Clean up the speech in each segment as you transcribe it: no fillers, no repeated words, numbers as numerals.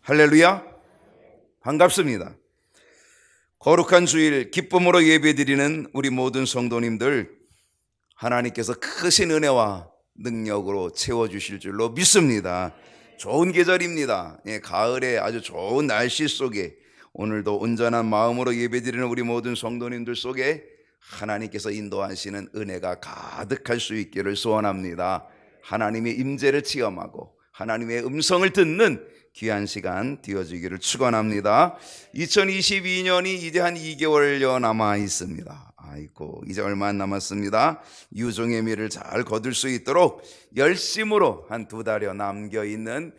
할렐루야. 반갑습니다. 거룩한 주일 기쁨으로 예배드리는 우리 모든 성도님들, 하나님께서 크신 은혜와 능력으로 채워주실 줄로 믿습니다. 좋은 계절입니다. 가을에 아주 좋은 날씨 속에 오늘도 온전한 마음으로 예배드리는 우리 모든 성도님들 속에 하나님께서 인도하시는 은혜가 가득할 수 있기를 소원합니다. 하나님의 임재를 체험하고 하나님의 음성을 듣는 귀한 시간 되어지기를 축원합니다. 2022년이 이제 한 2개월여 남아 있습니다. 아이고, 이제 얼마 안 남았습니다. 유종의 미를 잘 거둘 수 있도록 열심으로 한 2달여 남겨 있는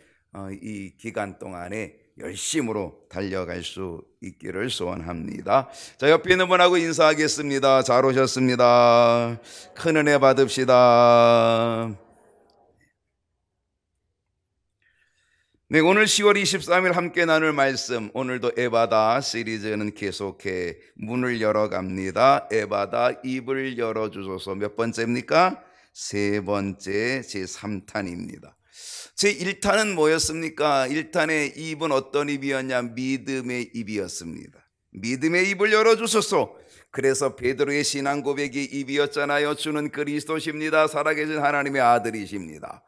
이 기간 동안에 열심으로 달려갈 수 있기를 소원합니다. 자, 옆에 있는 분하고 인사하겠습니다. 잘 오셨습니다. 큰 은혜 받읍시다. 네, 오늘 10월 23일 함께 나눌 말씀, 오늘도 에바다 시리즈는 계속해 문을 열어갑니다. 에바다 입을 열어주소서. 몇 번째입니까? 세 번째 제3탄입니다. 제1탄은 뭐였습니까? 1탄의 입은 어떤 입이었냐? 믿음의 입이었습니다. 믿음의 입을 열어주소서. 그래서 베드로의 신앙 고백이 입이었잖아요. 주는 그리스도십니다. 살아계신 하나님의 아들이십니다.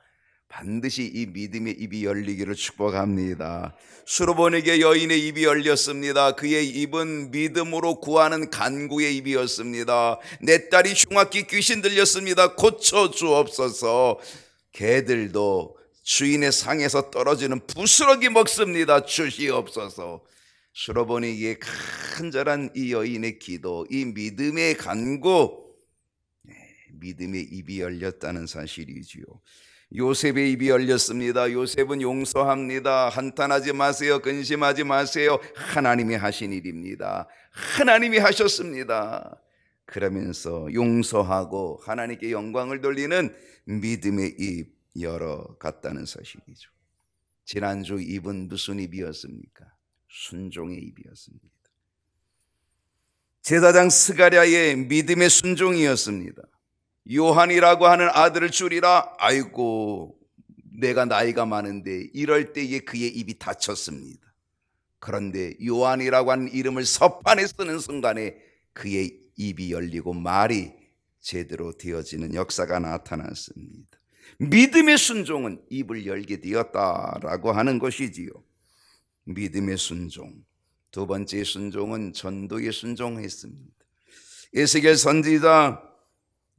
반드시 이 믿음의 입이 열리기를 축복합니다. 수로보니게 여인의 입이 열렸습니다. 그의 입은 믿음으로 구하는 간구의 입이었습니다. 내 딸이 흉악기 귀신 들렸습니다. 고쳐 주옵소서. 개들도 주인의 상에서 떨어지는 부스러기 먹습니다. 주시옵소서. 수로보니게 간절한 이 여인의 기도, 이 믿음의 간구, 믿음의 입이 열렸다는 사실이지요. 요셉의 입이 열렸습니다. 요셉은 용서합니다. 한탄하지 마세요. 근심하지 마세요. 하나님이 하신 일입니다. 하나님이 하셨습니다. 그러면서 용서하고 하나님께 영광을 돌리는 믿음의 입 열어갔다는 사실이죠. 지난주 입은 무슨 입이었습니까? 순종의 입이었습니다. 제사장 스가랴의 믿음의 순종이었습니다. 요한이라고 하는 아들을 주리라. 아이고, 내가 나이가 많은데 이럴 때에 그의 입이 닫혔습니다. 그런데 요한이라고 하는 이름을 서판에 쓰는 순간에 그의 입이 열리고 말이 제대로 되어지는 역사가 나타났습니다. 믿음의 순종은 입을 열게 되었다라고 하는 것이지요. 믿음의 순종. 두 번째 순종은 전도의 순종했습니다. 에스겔 선지자,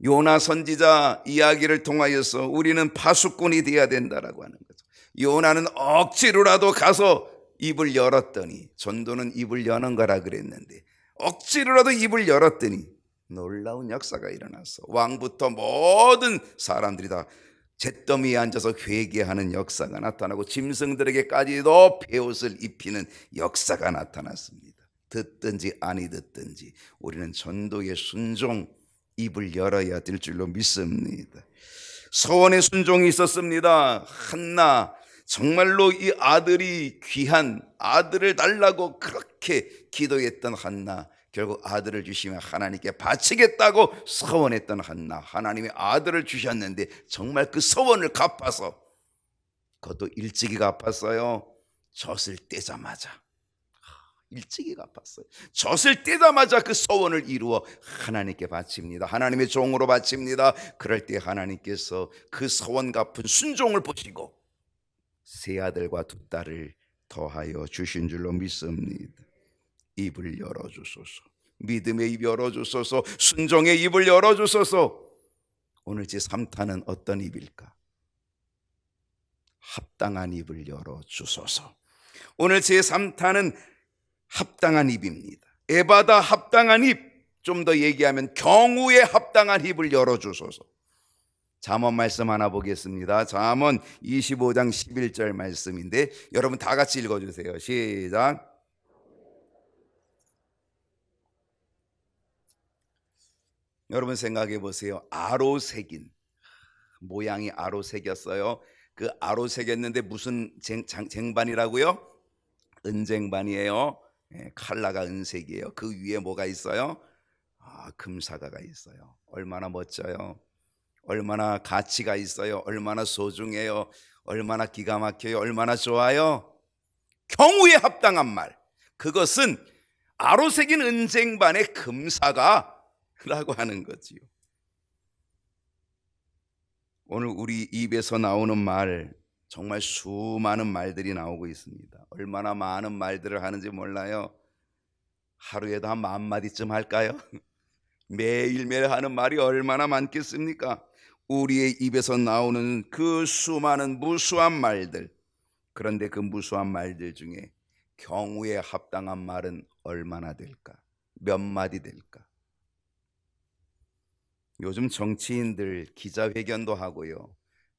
요나 선지자 이야기를 통하여서 우리는 파수꾼이 되어야 된다라고 하는 거죠. 요나는 억지로라도 가서 입을 열었더니, 전도는 입을 여는 거라 그랬는데 억지로라도 입을 열었더니 놀라운 역사가 일어났어. 왕부터 모든 사람들이 다 잿더미에 앉아서 회개하는 역사가 나타나고 짐승들에게까지도 베옷을 입히는 역사가 나타났습니다. 듣든지 아니 듣든지 우리는 전도의 순종, 입을 열어야 될 줄로 믿습니다. 서원의 순종이 있었습니다. 한나, 정말로 이 아들이 귀한 아들을 달라고 그렇게 기도했던 한나, 결국 아들을 주시면 하나님께 바치겠다고 서원했던 한나, 하나님이 아들을 주셨는데 정말 그 서원을 갚아서, 그것도 일찍이 갚았어요. 젖을 떼자마자 일찍이 갚았어요. 젖을 떼자마자 그 서원을 이루어 하나님께 바칩니다. 하나님의 종으로 바칩니다. 그럴 때 하나님께서 그 서원 갚은 순종을 보시고 세 아들과 두 딸을 더하여 주신 줄로 믿습니다. 입을 열어주소서. 믿음의 입 열어주소서. 순종의 입을 열어주소서. 오늘 제3탄은 어떤 입일까? 합당한 입을 열어주소서. 오늘 제3탄은 합당한 입입니다. 에바다 합당한 입, 좀 더 얘기하면 경우에 합당한 입을 열어주소서. 잠언 말씀 하나 보겠습니다. 잠언 25장 11절 말씀인데 여러분 다 같이 읽어주세요. 시작. 여러분 생각해 보세요. 아로 새긴, 모양이 아로 새겼어요. 그 아로 새겼는데 무슨 쟁반이라고요? 은쟁반이에요. 칼라가 은색이에요. 그 위에 뭐가 있어요? 금사과가 있어요. 얼마나 멋져요. 얼마나 가치가 있어요. 얼마나 소중해요. 얼마나 기가 막혀요. 얼마나 좋아요. 경우에 합당한 말, 그것은 아로새긴 은쟁반의 금사가라고 하는 거지요. 오늘 우리 입에서 나오는 말, 정말 수많은 말들이 나오고 있습니다. 얼마나 많은 말들을 하는지 몰라요. 하루에도 한 10,000마디쯤 할까요? 매일매일 하는 말이 얼마나 많겠습니까? 우리의 입에서 나오는 그 수많은 무수한 말들, 그런데 그 무수한 말들 중에 경우에 합당한 말은 얼마나 될까? 몇 마디 될까? 요즘 정치인들 기자회견도 하고요.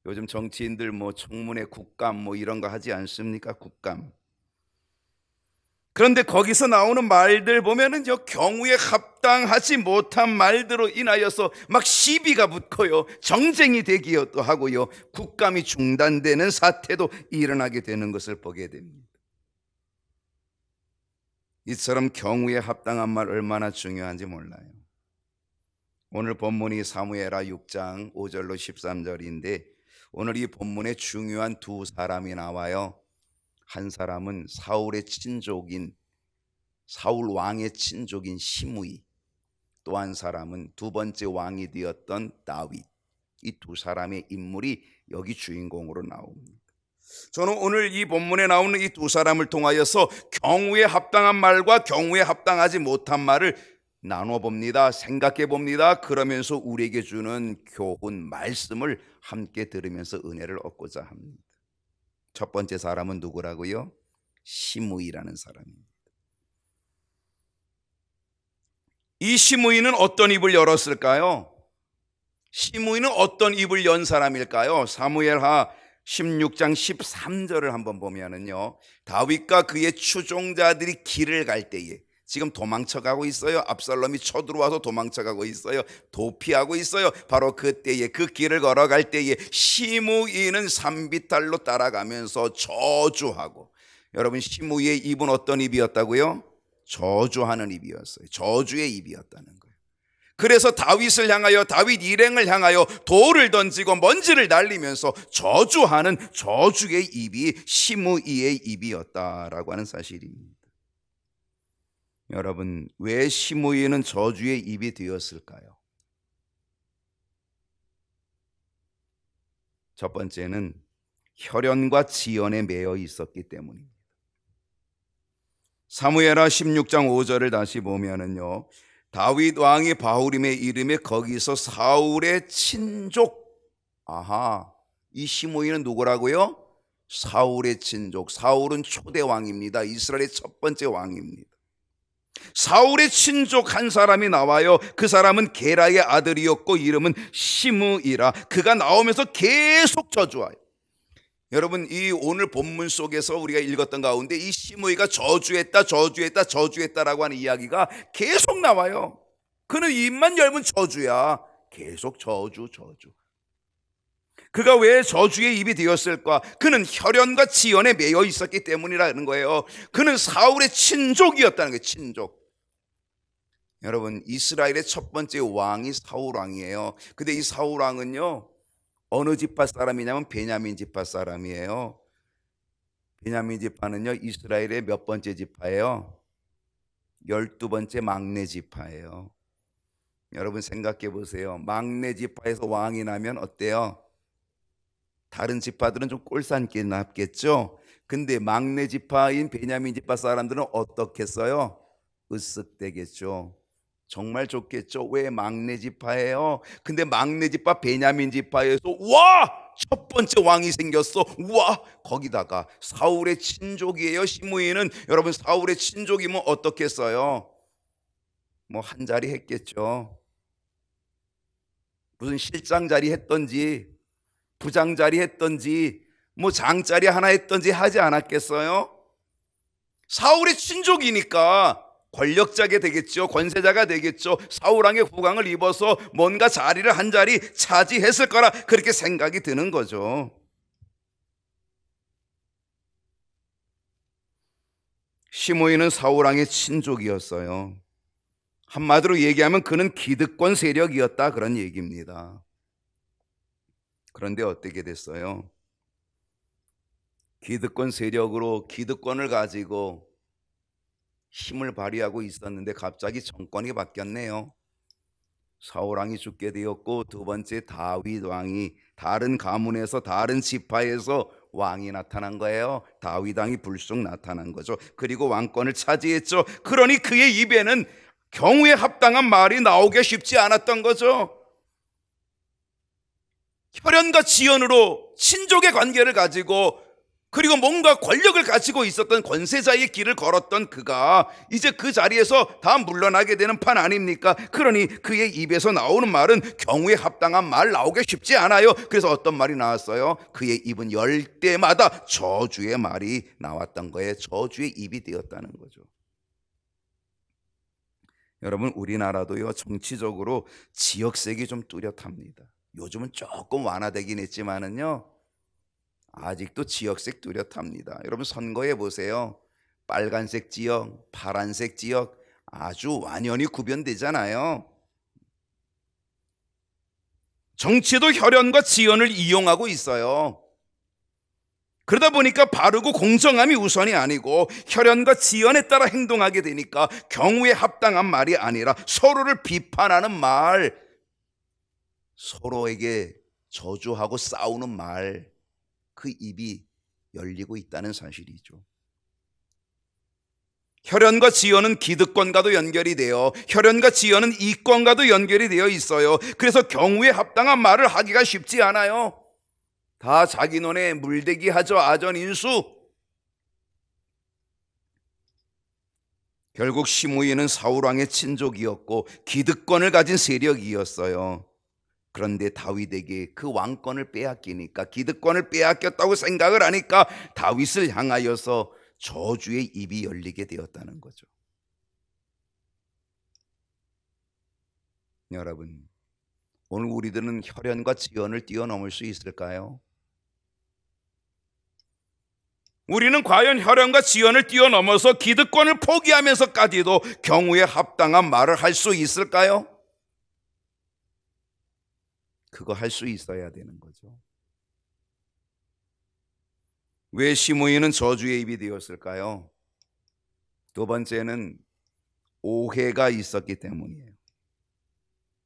요즘 정치인들 뭐 청문회 국감 뭐 이런 거 하지 않습니까? 국감. 그런데 거기서 나오는 말들 보면은요, 경우에 합당하지 못한 말들로 인하여서 막 시비가 붙고요, 정쟁이 되기도 하고요, 국감이 중단되는 사태도 일어나게 되는 것을 보게 됩니다. 이처럼 경우에 합당한 말 얼마나 중요한지 몰라요. 오늘 본문이 사무엘하 6장 5절로 13절인데 오늘 이 본문에 중요한 두 사람이 나와요. 한 사람은 사울의 친족인, 사울 왕의 친족인 시므이, 또 한 사람은 두 번째 왕이 되었던 다윗. 이 두 사람의 인물이 여기 주인공으로 나옵니다. 저는 오늘 이 본문에 나오는 이 두 사람을 통하여서 경우에 합당한 말과 경우에 합당하지 못한 말을 나눠봅니다. 생각해 봅니다. 그러면서 우리에게 주는 교훈, 말씀을 함께 들으면서 은혜를 얻고자 합니다. 첫 번째 사람은 누구라고요? 시므이라는 사람입니다. 이 시므이는 어떤 입을 열었을까요? 시므이는 어떤 입을 연 사람일까요? 사무엘하 16장 13절을 한번 보면은요, 다윗과 그의 추종자들이 길을 갈 때에, 지금 도망쳐가고 있어요. 압살롬이 쳐들어와서 도망쳐가고 있어요. 도피하고 있어요. 바로 그때에, 그 길을 걸어갈 때에 시므이는 산비탈로 따라가면서 저주하고, 여러분, 시므이의 입은 어떤 입이었다고요? 저주하는 입이었어요. 저주의 입이었다는 거예요. 그래서 다윗을 향하여, 다윗 일행을 향하여 돌을 던지고 먼지를 날리면서 저주하는 저주의 입이 시므이의 입이었다라고 하는 사실입니다. 여러분, 왜 시므이는 저주의 입이 되었을까요? 첫 번째는 혈연과 지연에 매여 있었기 때문입니다. 사무엘하 16장 5절을 다시 보면은요, 다윗 왕이 바후림에 이름에 거기서 사울의 친족, 이 시므이는 누구라고요? 사울의 친족. 사울은 초대 왕입니다. 이스라엘의 첫 번째 왕입니다. 사울의 친족 한 사람이 나와요. 그 사람은 게라의 아들이었고 이름은 시므이라. 그가 나오면서 계속 저주해요. 여러분, 이 오늘 본문 속에서 우리가 읽었던 가운데 이 시므이가 저주했다라고 하는 이야기가 계속 나와요. 그는 입만 열면 저주야. 계속 저주. 그가 왜 저주의 입이 되었을까? 그는 혈연과 지연에 매여 있었기 때문이라는 거예요. 그는 사울의 친족이었다는 거예요. 친족. 여러분, 이스라엘의 첫 번째 왕이 사울 왕이에요. 근데 이 사울 왕은요, 어느 지파 사람이냐면 베냐민 지파 사람이에요. 베냐민 지파는요, 이스라엘의 몇 번째 지파예요? 12번째 막내 지파예요. 여러분 생각해 보세요. 막내 지파에서 왕이 나면 어때요? 다른 지파들은 좀 꼴산길 났겠죠. 근데 막내 지파인 베냐민 지파 사람들은 어떻겠어요? 으쓱되겠죠. 정말 좋겠죠. 왜 막내 지파예요? 근데 막내 지파 베냐민 지파에서 첫 번째 왕이 생겼어. 거기다가 사울의 친족이에요. 시므이는. 여러분, 사울의 친족이면 어떻겠어요? 뭐 한 자리 했겠죠. 무슨 실장 자리 했던지 부장 자리 했던지 뭐 장자리 하나 했던지 하지 않았겠어요? 사울의 친족이니까 권력자가 되겠죠. 권세자가 되겠죠. 사울왕의 후광을 입어서 뭔가 자리를 한 자리 차지했을 거라 그렇게 생각이 드는 거죠. 시므이는 사울왕의 친족이었어요. 한마디로 얘기하면 그는 기득권 세력이었다, 그런 얘기입니다. 그런데 어떻게 됐어요? 기득권 세력으로 기득권을 가지고 힘을 발휘하고 있었는데 갑자기 정권이 바뀌었네요. 사울 왕이 죽게 되었고, 두 번째 다윗 왕이 다른 가문에서, 다른 지파에서 왕이 나타난 거예요. 다윗 왕이 불쑥 나타난 거죠. 그리고 왕권을 차지했죠. 그러니 그의 입에는 경우에 합당한 말이 나오기 쉽지 않았던 거죠. 혈연과 지연으로 친족의 관계를 가지고, 그리고 뭔가 권력을 가지고 있었던 권세자의 길을 걸었던 그가 이제 그 자리에서 다 물러나게 되는 판 아닙니까? 그러니 그의 입에서 나오는 말은 경우에 합당한 말 나오기 쉽지 않아요. 그래서 어떤 말이 나왔어요? 그의 입은 열 때마다 저주의 말이 나왔던 거예요. 저주의 입이 되었다는 거죠. 여러분, 우리나라도요, 정치적으로 지역색이 좀 뚜렷합니다. 요즘은 조금 완화되긴 했지만은요, 아직도 지역색 뚜렷합니다. 여러분, 선거해 보세요. 빨간색 지역, 파란색 지역 아주 완연히 구별되잖아요. 정치도 혈연과 지연을 이용하고 있어요. 그러다 보니까 바르고 공정함이 우선이 아니고 혈연과 지연에 따라 행동하게 되니까 경우에 합당한 말이 아니라 서로를 비판하는 말, 서로에게 저주하고 싸우는 말, 그 입이 열리고 있다는 사실이죠. 혈연과 지연은 기득권과도 연결이 되어, 혈연과 지연은 이권과도 연결이 되어 있어요. 그래서 경우에 합당한 말을 하기가 쉽지 않아요. 다 자기 논에 물대기 하죠. 아전인수. 결국 시므이는 사울왕의 친족이었고 기득권을 가진 세력이었어요. 그런데 다윗에게 그 왕권을 빼앗기니까, 기득권을 빼앗겼다고 생각을 하니까 다윗을 향하여서 저주의 입이 열리게 되었다는 거죠. 여러분, 오늘 우리들은 혈연과 지연을 뛰어넘을 수 있을까요? 우리는 과연 혈연과 지연을 뛰어넘어서 기득권을 포기하면서까지도 경우에 합당한 말을 할 수 있을까요? 그거 할 수 있어야 되는 거죠. 왜 시므이는 저주의 입이 되었을까요? 두 번째는 오해가 있었기 때문이에요.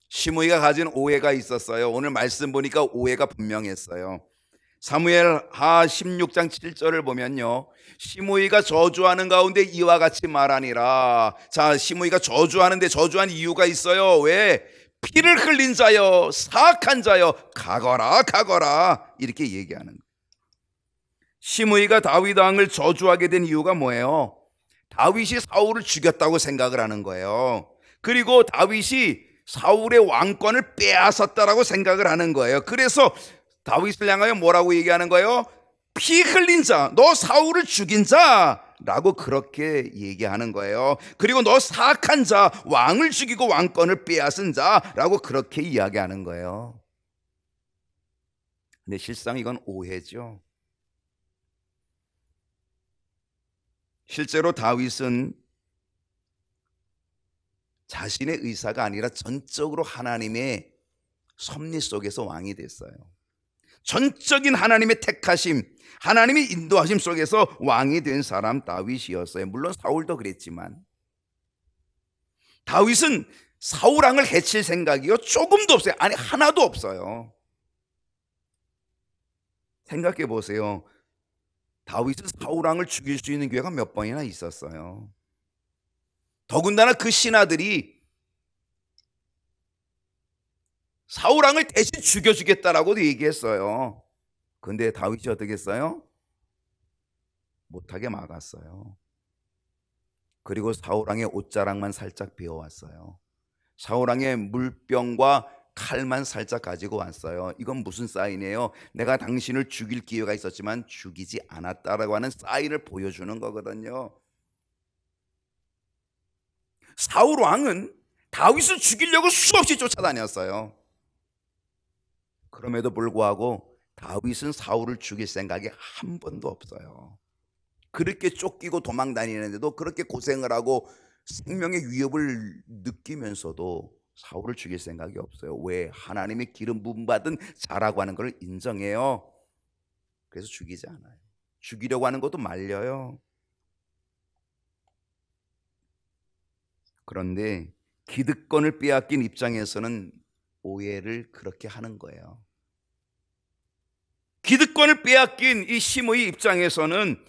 시므이가 가진 오해가 있었어요. 오늘 말씀 보니까 오해가 분명했어요. 사무엘하 16장 7절을 보면요, 시므이가 저주하는 가운데 이와 같이 말하니라. 자, 시므이가 저주하는데 저주한 이유가 있어요. 왜? 피를 흘린 자여, 사악한 자여, 가거라 가거라, 이렇게 얘기하는 거예요. 시므이가 다윗 왕을 저주하게 된 이유가 뭐예요? 다윗이 사울을 죽였다고 생각을 하는 거예요. 그리고 다윗이 사울의 왕권을 빼앗았다라고 생각을 하는 거예요. 그래서 다윗을 향하여 뭐라고 얘기하는 거예요? 피 흘린 자, 너 사울을 죽인 자라고 그렇게 얘기하는 거예요. 그리고 너 사악한 자, 왕을 죽이고 왕권을 빼앗은 자라고 그렇게 이야기하는 거예요. 근데 실상 이건 오해죠. 실제로 다윗은 자신의 의사가 아니라 전적으로 하나님의 섭리 속에서 왕이 됐어요. 전적인 하나님의 택하심, 하나님의 인도하심 속에서 왕이 된 사람 다윗이었어요. 물론 사울도 그랬지만 다윗은 사울 왕을 해칠 생각이요 조금도 없어요. 아니, 하나도 없어요. 생각해 보세요. 다윗은 사울 왕을 죽일 수 있는 기회가 몇 번이나 있었어요. 더군다나 그 신하들이 사울 왕을 대신 죽여주겠다라고도 얘기했어요. 근데 다윗이 어떻게 했어요? 못하게 막았어요. 그리고 사울 왕의 옷자락만 살짝 베어왔어요. 사울 왕의 물병과 칼만 살짝 가지고 왔어요. 이건 무슨 사인이에요? 내가 당신을 죽일 기회가 있었지만 죽이지 않았다라고 하는 사인을 보여주는 거거든요. 사울 왕은 다윗을 죽이려고 수없이 쫓아다녔어요. 그럼에도 불구하고 다윗은 사울을 죽일 생각이 한 번도 없어요. 그렇게 쫓기고 도망 다니는데도, 그렇게 고생을 하고 생명의 위협을 느끼면서도 사울을 죽일 생각이 없어요. 왜? 하나님의 기름 부음 받은 자라고 하는 걸 인정해요. 그래서 죽이지 않아요. 죽이려고 하는 것도 말려요. 그런데 기득권을 빼앗긴 입장에서는 오해를 그렇게 하는 거예요. 기득권을 빼앗긴 이 시므이 입장에서는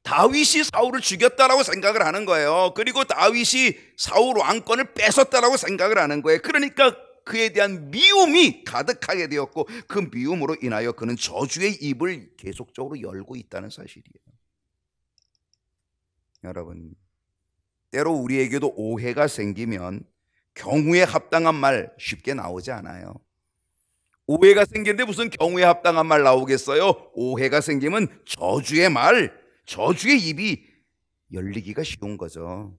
다윗이 사울을 죽였다라고 생각을 하는 거예요. 그리고 다윗이 사울 왕권을 뺏었다라고 생각을 하는 거예요. 그러니까 그에 대한 미움이 가득하게 되었고, 그 미움으로 인하여 그는 저주의 입을 계속적으로 열고 있다는 사실이에요. 여러분, 때로 우리에게도 오해가 생기면 경우에 합당한 말 쉽게 나오지 않아요. 오해가 생기는데 무슨 경우에 합당한 말 나오겠어요? 오해가 생기면 저주의 말, 저주의 입이 열리기가 쉬운 거죠.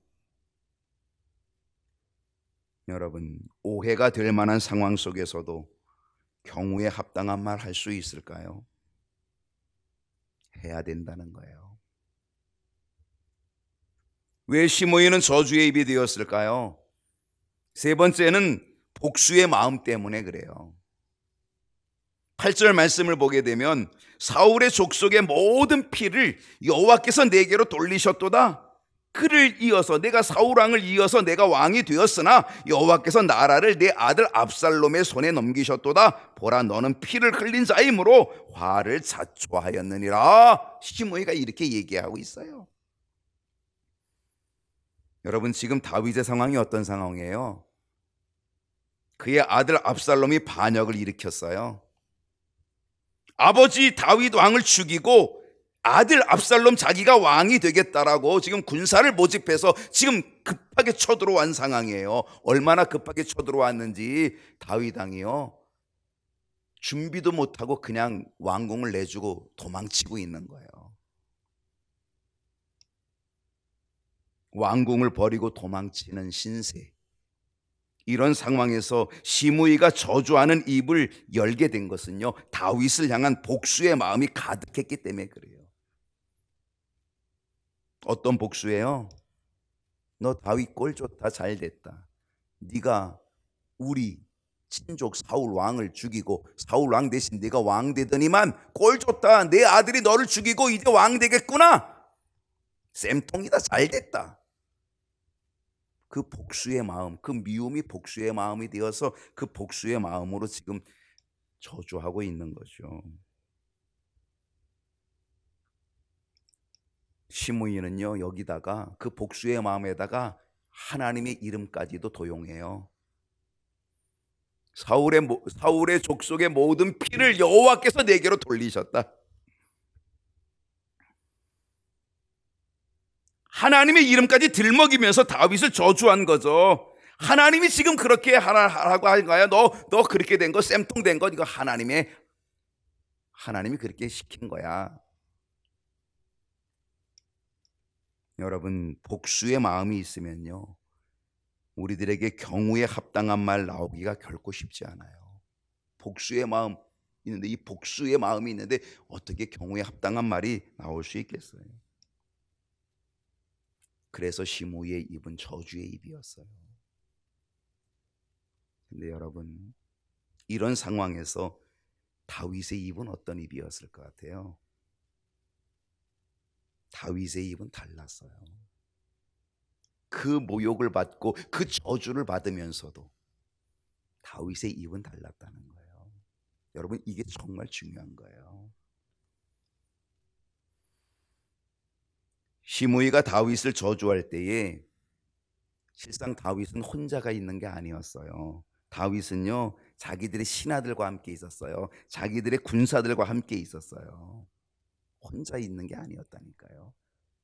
여러분, 오해가 될 만한 상황 속에서도 경우에 합당한 말 할 수 있을까요? 해야 된다는 거예요. 왜 시므이는 저주의 입이 되었을까요? 세 번째는 복수의 마음 때문에 그래요. 8절 말씀을 보게 되면 사울의 족속의 모든 피를 여호와께서 내게로 돌리셨도다. 그를 이어서 내가 사울 왕을 이어서 내가 왕이 되었으나 여호와께서 나라를 내 아들 압살롬의 손에 넘기셨도다. 보라, 너는 피를 흘린 자이므로 화를 자초하였느니라. 시므이가 이렇게 얘기하고 있어요. 여러분, 지금 다윗의 상황이 어떤 상황이에요? 그의 아들 압살롬이 반역을 일으켰어요. 아버지 다윗 왕을 죽이고 아들 압살롬 자기가 왕이 되겠다라고 지금 군사를 모집해서 지금 급하게 쳐들어온 상황이에요. 얼마나 급하게 쳐들어왔는지 다윗 왕이요, 준비도 못하고 그냥 왕궁을 내주고 도망치고 있는 거예요. 왕궁을 버리고 도망치는 신세. 이런 상황에서 시므이가 저주하는 입을 열게 된 것은요, 다윗을 향한 복수의 마음이 가득했기 때문에 그래요. 어떤 복수예요? 너 다윗 꼴 좋다, 잘 됐다. 네가 우리 친족 사울 왕을 죽이고 사울 왕 대신 네가 왕 되더니만 꼴 좋다. 내 아들이 너를 죽이고 이제 왕 되겠구나. 쌤통이다, 잘 됐다. 그 복수의 마음, 그 미움이 복수의 마음이 되어서 그 복수의 마음으로 지금 저주하고 있는 거죠. 시므이는요, 여기다가 그 복수의 마음에다가 하나님의 이름까지도 도용해요. 사울의 족속의 모든 피를 여호와께서 내게로 돌리셨다. 하나님의 이름까지 들먹이면서 다윗을 저주한 거죠. 하나님이 지금 그렇게 하라고 한 거야. 너 그렇게 된 거, 쌤통 된 거, 이거 하나님이 그렇게 시킨 거야. 여러분, 복수의 마음이 있으면요, 우리들에게 경우에 합당한 말 나오기가 결코 쉽지 않아요. 복수의 마음 있는데, 이 복수의 마음이 있는데 어떻게 경우에 합당한 말이 나올 수 있겠어요? 그래서 시므이의 입은 저주의 입이었어요. 근데 여러분, 이런 상황에서 다윗의 입은 어떤 입이었을 것 같아요? 다윗의 입은 달랐어요. 그 모욕을 받고 그 저주를 받으면서도 다윗의 입은 달랐다는 거예요. 여러분, 이게 정말 중요한 거예요. 시므이가 다윗을 저주할 때에 실상 다윗은 혼자가 있는 게 아니었어요. 다윗은요, 자기들의 신하들과 함께 있었어요. 자기들의 군사들과 함께 있었어요. 혼자 있는 게 아니었다니까요.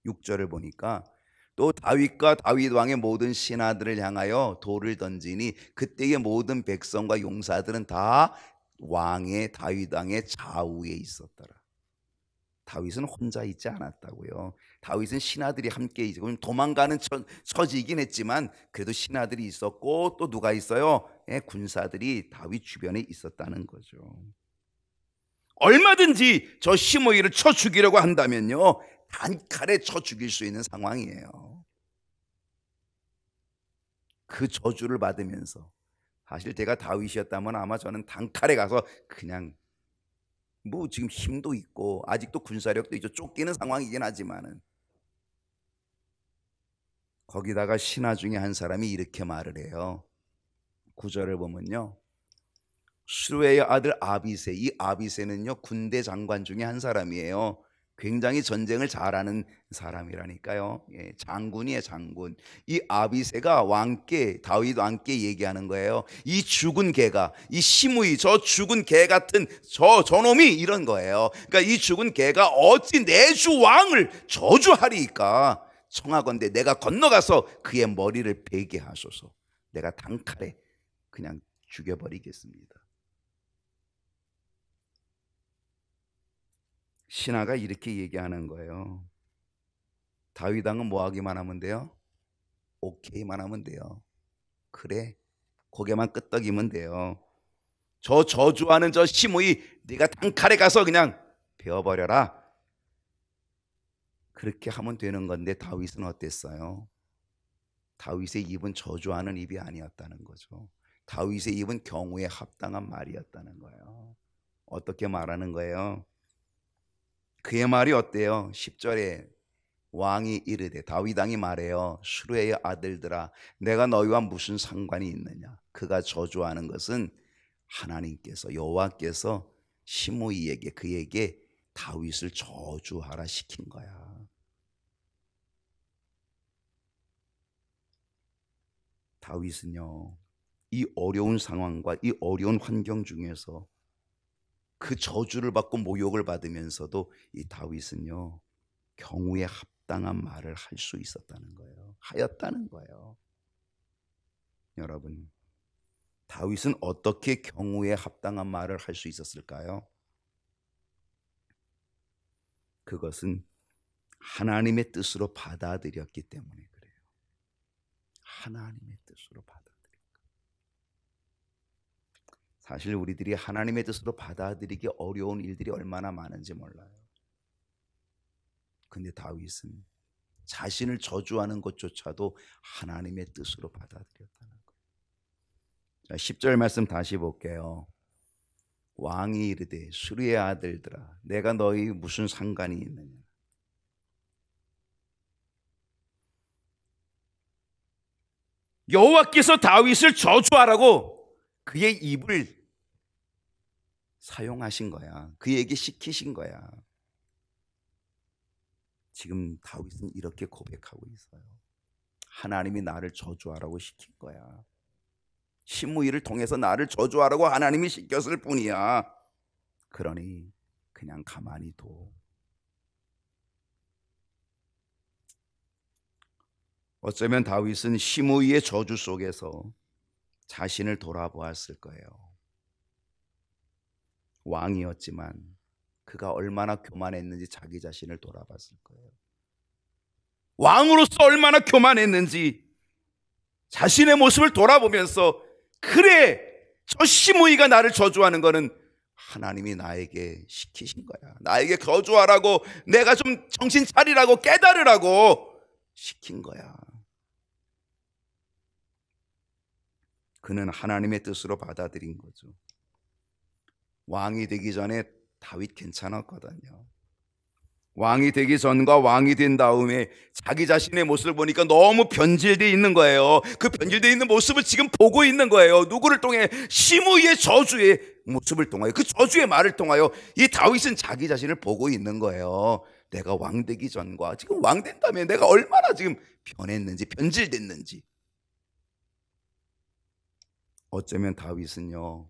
6절을 보니까 또 다윗과 다윗 왕의 모든 신하들을 향하여 돌을 던지니 그때의 모든 백성과 용사들은 다 왕의 다윗 왕의 좌우에 있었더라. 다윗은 혼자 있지 않았다고요. 다윗은 신하들이 함께 있고 도망가는 처지이긴 했지만 그래도 신하들이 있었고 또 누가 있어요? 군사들이 다윗 주변에 있었다는 거죠. 얼마든지 저 시므이를 쳐 죽이려고 한다면요, 단칼에 쳐 죽일 수 있는 상황이에요. 그 저주를 받으면서, 사실 제가 다윗이었다면 아마 저는 단칼에 가서 그냥 뭐 지금 힘도 있고 아직도 군사력도 있죠. 쫓기는 상황이긴 하지만은 거기다가 신하 중에 한 사람이 이렇게 말을 해요. 9절을 보면요. 수르의 아들 아비새, 이 아비새는요 군대 장관 중에 한 사람이에요. 굉장히 전쟁을 잘하는 사람이라니까요. 예, 장군이에요, 장군. 이 아비새가 왕께, 다윗 왕께 얘기하는 거예요. 이 죽은 개가, 이 시므이, 저 죽은 개 같은 저놈이 이런 거예요. 그러니까 이 죽은 개가 어찌 내 주 왕을 저주하리이까. 청하건대 내가 건너가서 그의 머리를 베게 하소서. 내가 단칼에 그냥 죽여버리겠습니다. 신하가 이렇게 얘기하는 거예요. 다윗 왕은 뭐 하기만 하면 돼요? 오케이만 하면 돼요. 그래, 고개만 끄덕이면 돼요. 저 저주하는 저 시므이 네가 단칼에 가서 그냥 베어버려라. 그렇게 하면 되는 건데 다윗은 어땠어요? 다윗의 입은 저주하는 입이 아니었다는 거죠. 다윗의 입은 경우에 합당한 말이었다는 거예요. 어떻게 말하는 거예요? 그의 말이 어때요? 10절에 왕이 이르되, 다윗 왕이 말해요. 수르의 아들들아, 내가 너희와 무슨 상관이 있느냐? 그가 저주하는 것은 하나님께서, 여호와께서 시므이에게, 그에게 다윗을 저주하라 시킨 거야. 다윗은요, 이 어려운 상황과 이 어려운 환경 중에서 그 저주를 받고 모욕을 받으면서도 이 다윗은요, 경우에 합당한 말을 할 수 있었다는 거예요. 하였다는 거예요. 여러분, 다윗은 어떻게 경우에 합당한 말을 할 수 있었을까요? 그것은 하나님의 뜻으로 받아들였기 때문에 그래요. 하나님의 뜻으로 받아들였고, 사실 우리들이 하나님의 뜻으로 받아들이기 어려운 일들이 얼마나 많은지 몰라요. 근데 다윗은 자신을 저주하는 것조차도 하나님의 뜻으로 받아들였다는 거예요. 자, 10절 말씀 다시 볼게요. 왕이 이르되 수르의 아들들아, 내가 너희 무슨 상관이 있느냐? 여호와께서 다윗을 저주하라고 그의 입을 사용하신 거야. 그에게 시키신 거야. 지금 다윗은 이렇게 고백하고 있어요. 하나님이 나를 저주하라고 시킨 거야. 시므이를 통해서 나를 저주하라고 하나님이 시켰을 뿐이야. 그러니 그냥 가만히 둬. 어쩌면 다윗은 시므이의 저주 속에서 자신을 돌아보았을 거예요. 왕이었지만 그가 얼마나 교만했는지 자기 자신을 돌아봤을 거예요. 왕으로서 얼마나 교만했는지 자신의 모습을 돌아보면서, 그래, 저 시므이가 나를 저주하는 거는 하나님이 나에게 시키신 거야. 나에게 거주하라고, 내가 좀 정신 차리라고, 깨달으라고 시킨 거야. 그는 하나님의 뜻으로 받아들인 거죠. 왕이 되기 전에 다윗 괜찮았거든요. 왕이 되기 전과 왕이 된 다음에 자기 자신의 모습을 보니까 너무 변질되어 있는 거예요. 그 변질되어 있는 모습을 지금 보고 있는 거예요. 누구를 통해? 시므이의 저주의 모습을 통하여, 그 저주의 말을 통하여 이 다윗은 자기 자신을 보고 있는 거예요. 내가 왕 되기 전과 지금 왕 된 다음에 내가 얼마나 지금 변했는지, 변질됐는지. 어쩌면 다윗은요,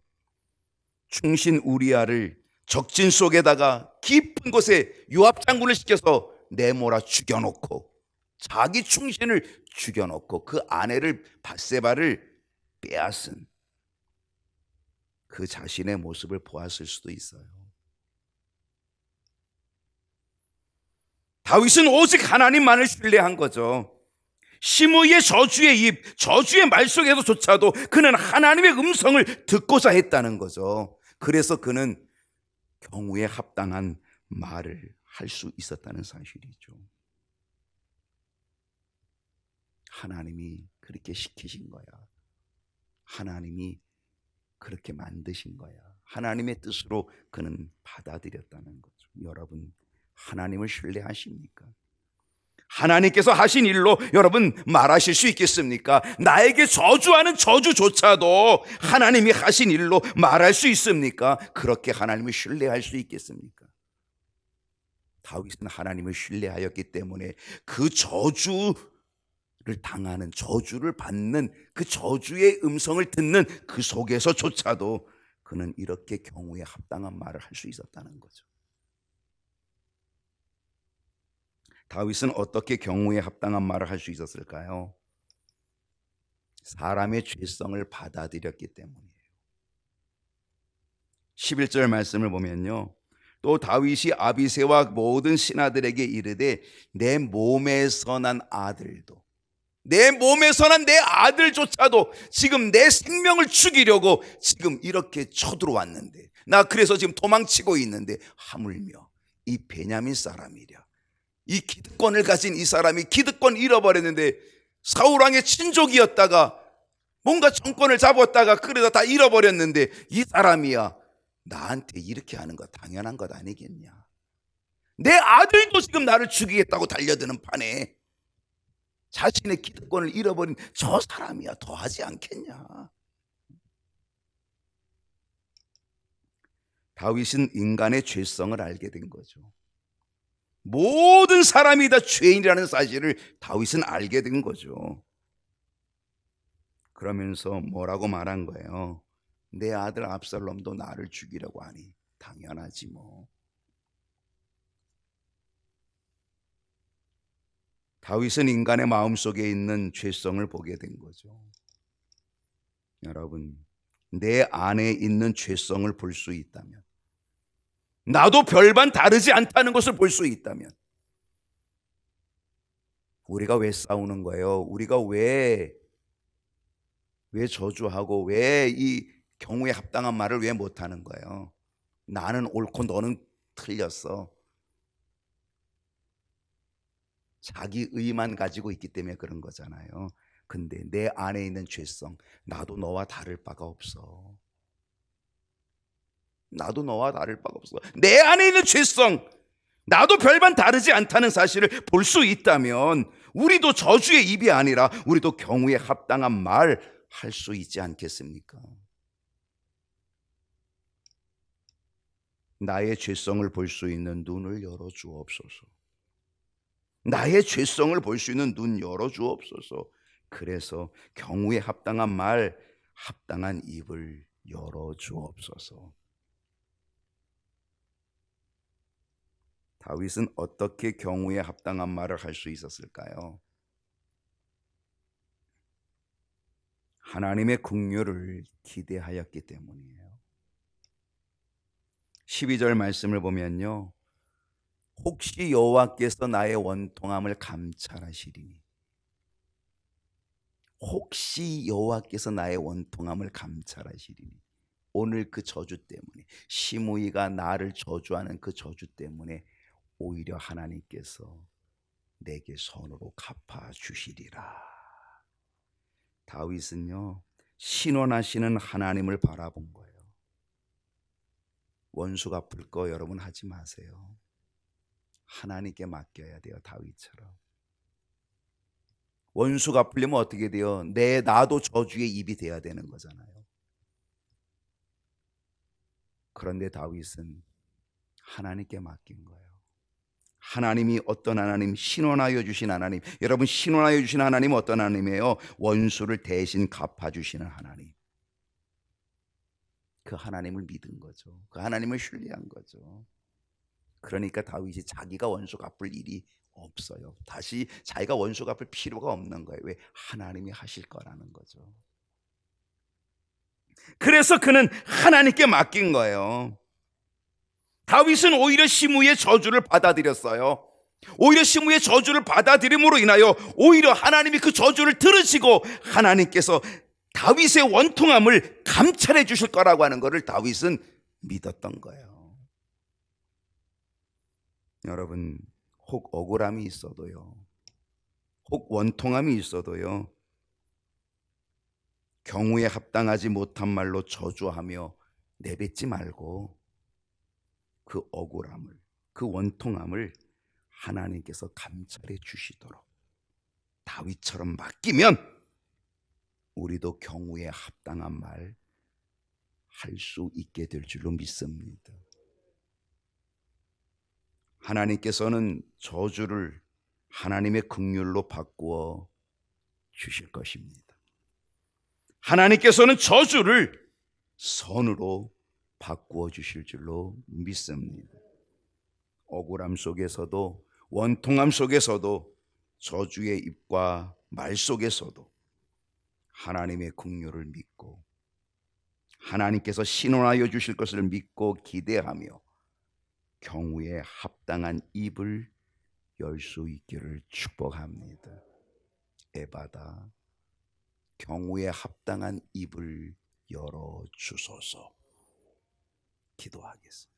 충신 우리아를 적진 속에다가 깊은 곳에 요압 장군을 시켜서 내몰아 죽여놓고, 자기 충신을 죽여놓고 그 아내를 밧세바를 빼앗은 그 자신의 모습을 보았을 수도 있어요. 다윗은 오직 하나님만을 신뢰한 거죠. 시므이의 저주의 입, 저주의 말 속에서조차도 그는 하나님의 음성을 듣고자 했다는 거죠. 그래서 그는 경우에 합당한 말을 할 수 있었다는 사실이죠. 하나님이 그렇게 시키신 거야. 하나님이 그렇게 만드신 거야. 하나님의 뜻으로 그는 받아들였다는 거죠. 여러분, 하나님을 신뢰하십니까? 하나님께서 하신 일로 여러분 말하실 수 있겠습니까? 나에게 저주하는 저주조차도 하나님이 하신 일로 말할 수 있습니까? 그렇게 하나님을 신뢰할 수 있겠습니까? 다윗은 하나님을 신뢰하였기 때문에 그 저주를 당하는, 저주를 받는, 그 저주의 음성을 듣는 그 속에서조차도 그는 이렇게 경우에 합당한 말을 할 수 있었다는 거죠. 다윗은 어떻게 경우에 합당한 말을 할 수 있었을까요? 사람의 죄성을 받아들였기 때문이에요. 11절 말씀을 보면요, 또 다윗이 아비새와 모든 신하들에게 이르되 내 몸에서 난 아들도, 내 몸에서 난 내 아들조차도 지금 내 생명을 죽이려고 지금 이렇게 쳐들어왔는데, 나 그래서 지금 도망치고 있는데 하물며 이 베냐민 사람이랴, 이 기득권을 가진 이 사람이 기득권 잃어버렸는데, 사울왕의 친족이었다가 뭔가 정권을 잡았다가 그러다 다 잃어버렸는데 이 사람이야 나한테 이렇게 하는 거 당연한 것 아니겠냐? 내 아들도 지금 나를 죽이겠다고 달려드는 판에 자신의 기득권을 잃어버린 저 사람이야 더 하지 않겠냐? 다윗은 인간의 죄성을 알게 된 거죠. 모든 사람이 다 죄인이라는 사실을 다윗은 알게 된 거죠. 그러면서 뭐라고 말한 거예요? 내 아들 압살롬도 나를 죽이려고 하니 당연하지 뭐. 다윗은 인간의 마음속에 있는 죄성을 보게 된 거죠. 여러분, 내 안에 있는 죄성을 볼 수 있다면, 나도 별반 다르지 않다는 것을 볼 수 있다면, 우리가 왜 싸우는 거예요? 우리가 왜 저주하고 왜 이 경우에 합당한 말을 왜 못하는 거예요? 나는 옳고 너는 틀렸어. 자기 의만 가지고 있기 때문에 그런 거잖아요. 근데 내 안에 있는 죄성, 나도 너와 다를 바가 없어. 나도 너와 다를 바가 없어. 내 안에 있는 죄성, 나도 별반 다르지 않다는 사실을 볼 수 있다면 우리도 저주의 입이 아니라 우리도 경우에 합당한 말 할 수 있지 않겠습니까? 나의 죄성을 볼 수 있는 눈을 열어 주옵소서. 나의 죄성을 볼 수 있는 눈 열어 주옵소서. 그래서 경우에 합당한 말, 합당한 입을 열어 주옵소서. 다윗은 어떻게 경우에 합당한 말을 할 수 있었을까요? 하나님의 긍휼을 기대하였기 때문이에요. 12절 말씀을 보면요, 혹시 여호와께서 나의 원통함을 감찰하시리니, 혹시 여호와께서 나의 원통함을 감찰하시리니, 오늘 그 저주 때문에, 시므이가 나를 저주하는 그 저주 때문에 오히려 하나님께서 내게 선으로 갚아주시리라. 다윗은요, 신원하시는 하나님을 바라본 거예요. 원수 갚을 거 여러분 하지 마세요. 하나님께 맡겨야 돼요. 다윗처럼. 원수 갚으려면 어떻게 돼요? 나도 저주의 입이 돼야 되는 거잖아요. 그런데 다윗은 하나님께 맡긴 거예요. 하나님이 어떤 하나님? 신원하여 주신 하나님. 여러분, 신원하여 주신 하나님은 어떤 하나님이에요? 원수를 대신 갚아주시는 하나님. 그 하나님을 믿은 거죠. 그 하나님을 신뢰한 거죠. 그러니까 다윗이 자기가 원수 갚을 일이 없어요. 다시 자기가 원수 갚을 필요가 없는 거예요. 왜? 하나님이 하실 거라는 거죠. 그래서 그는 하나님께 맡긴 거예요. 다윗은 오히려 시므이의 저주를 받아들였어요. 오히려 시므이의 저주를 받아들임으로 인하여 오히려 하나님이 그 저주를 들으시고 하나님께서 다윗의 원통함을 감찰해 주실 거라고 하는 것을 다윗은 믿었던 거예요. 여러분, 혹 억울함이 있어도요, 혹 원통함이 있어도요, 경우에 합당하지 못한 말로 저주하며 내뱉지 말고 그 억울함을, 그 원통함을 하나님께서 감찰해 주시도록 다윗처럼 맡기면 우리도 경우에 합당한 말 할 수 있게 될 줄로 믿습니다. 하나님께서는 저주를 하나님의 긍휼로 바꾸어 주실 것입니다. 하나님께서는 저주를 선으로 바꾸어 주실 줄로 믿습니다. 억울함 속에서도, 원통함 속에서도, 저주의 입과 말 속에서도 하나님의 긍휼을 믿고 하나님께서 신원하여 주실 것을 믿고 기대하며 경우에 합당한 입을 열 수 있기를 축복합니다. 에바다, 경우에 합당한 입을 열어 주소서. 기도하겠습니다.